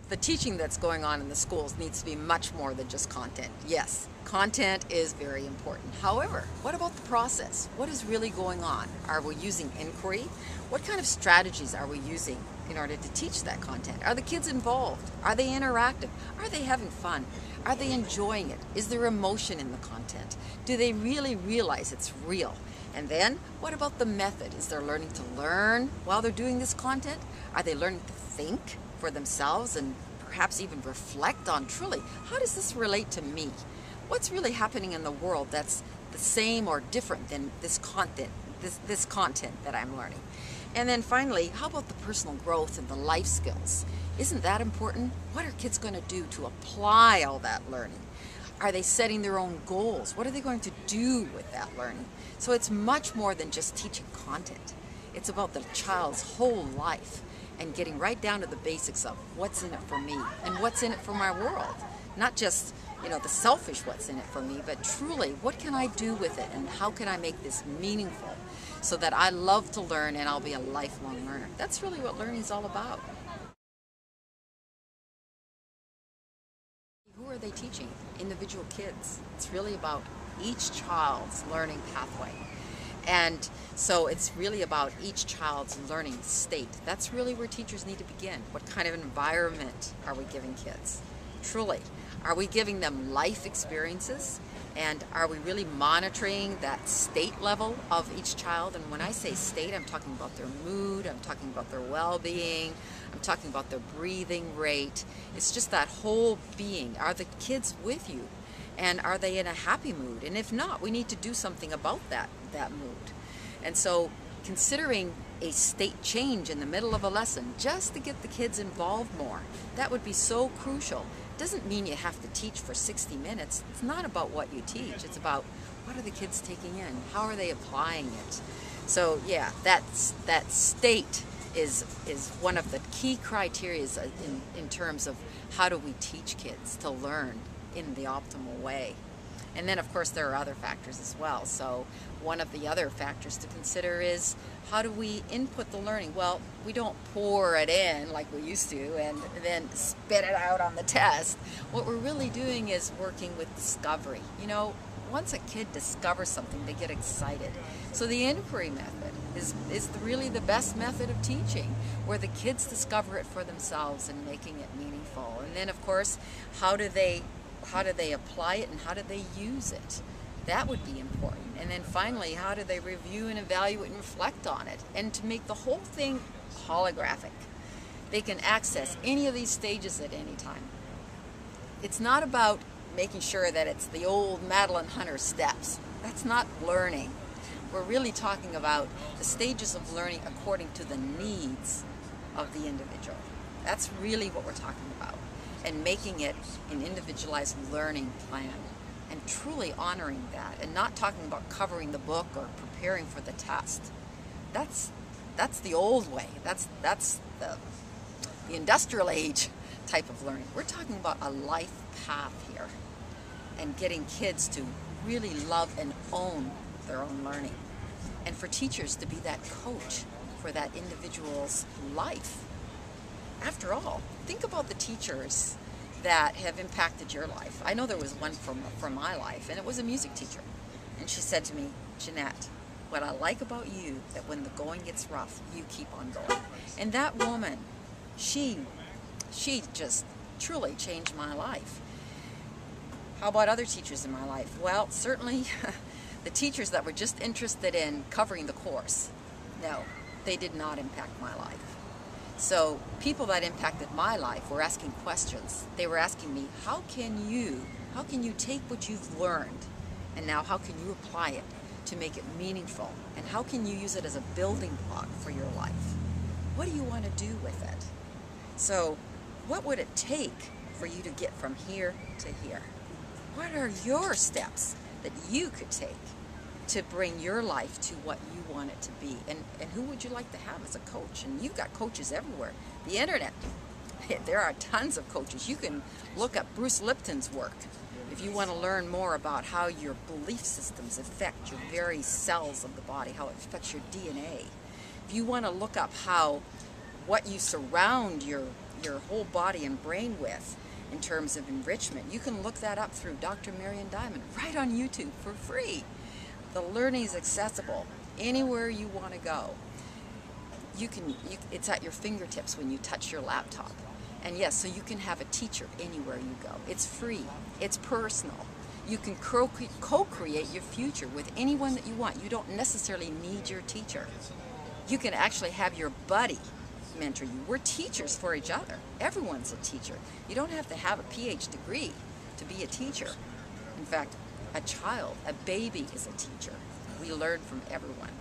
the teaching that's going on in the schools needs to be much more than just content. Yes, content is very important. However, what about the process? What is really going on? Are we using inquiry? What kind of strategies are we using in order to teach that content? Are the kids involved? Are they interactive? Are they having fun? Are they enjoying it? Is there emotion in the content? Do they really realize it's real? And then, what about the method? Is there learning to learn while they're doing this content? Are they learning to think for themselves and perhaps even reflect on truly, how does this relate to me? What's really happening in the world that's the same or different than this content that I'm learning? And then finally, how about the personal growth and the life skills? Isn't that important? What are kids going to do to apply all that learning? Are they setting their own goals? What are they going to do with that learning? So it's much more than just teaching content. It's about the child's whole life and getting right down to the basics of what's in it for me and what's in it for my world. Not just, the selfish what's in it for me, but truly, what can I do with it and how can I make this meaningful so that I love to learn and I'll be a lifelong learner. That's really what learning is all about. Who are they teaching? Individual kids. It's really about each child's learning pathway. And so it's really about each child's learning state. That's really where teachers need to begin. What kind of environment are we giving kids? Truly, are we giving them life experiences? And are we really monitoring that state level of each child? And when I say state, I'm talking about their mood, I'm talking about their well-being, I'm talking about their breathing rate. It's just that whole being. Are the kids with you? And are they in a happy mood? And if not, we need to do something about that mood. And so considering a state change in the middle of a lesson just to get the kids involved more, that would be so crucial. It doesn't mean you have to teach for 60 minutes. It's not about what you teach. It's about what are the kids taking in? How are they applying it? So yeah, that state is one of the key criteria in terms of how do we teach kids to learn in the optimal way. And then of course there are other factors as well. So one of the other factors to consider is how do we input the learning? Well, we don't pour it in like we used to and then spit it out on the test. What we're really doing is working with discovery. Once a kid discovers something, they get excited. So the inquiry method is really the best method of teaching, where the kids discover it for themselves and making it meaningful. And then of course, how do they apply it and how do they use it? That would be important. And then finally, how do they review and evaluate and reflect on it? And to make the whole thing holographic, they can access any of these stages at any time. It's not about making sure that it's the old Madeline Hunter steps. That's not learning. We're really talking about the stages of learning according to the needs of the individual. That's really what we're talking about. And making it an individualized learning plan and truly honoring that and not talking about covering the book or preparing for the test. That's the old way. That's the industrial age type of learning. We're talking about a life path here and getting kids to really love and own their own learning. And for teachers to be that coach for that individual's life. After all, think about the teachers that have impacted your life. I know there was one from my life, and it was a music teacher. And she said to me, Jeannette, what I like about you, that when the going gets rough, you keep on going. And that woman, she just truly changed my life. How about other teachers in my life? Well, certainly the teachers that were just interested in covering the course. No, they did not impact my life. So people that impacted my life were asking questions. They were asking me, how can you take what you've learned and now how can you apply it to make it meaningful? And how can you use it as a building block for your life? What do you want to do with it? So what would it take for you to get from here to here? What are your steps that you could take to bring your life to what you want it to be? And who would you like to have as a coach? And you've got coaches everywhere. The internet, there are tons of coaches. You can look up Bruce Lipton's work if you want to learn more about how your belief systems affect your very cells of the body, how it affects your DNA. If you want to look up how what you surround your your whole body and brain with in terms of enrichment. You can look that up through Dr. Marion Diamond right on YouTube for free. The learning is accessible anywhere you want to go. It's at your fingertips when you touch your laptop. And yes, so you can have a teacher anywhere you go. It's free. It's personal. You can co-create your future with anyone that you want. You don't necessarily need your teacher. You can actually have your buddy mentor you. We're teachers for each other. Everyone's a teacher. You don't have to have a PhD degree to be a teacher. In fact, a child, a baby is a teacher. We learn from everyone.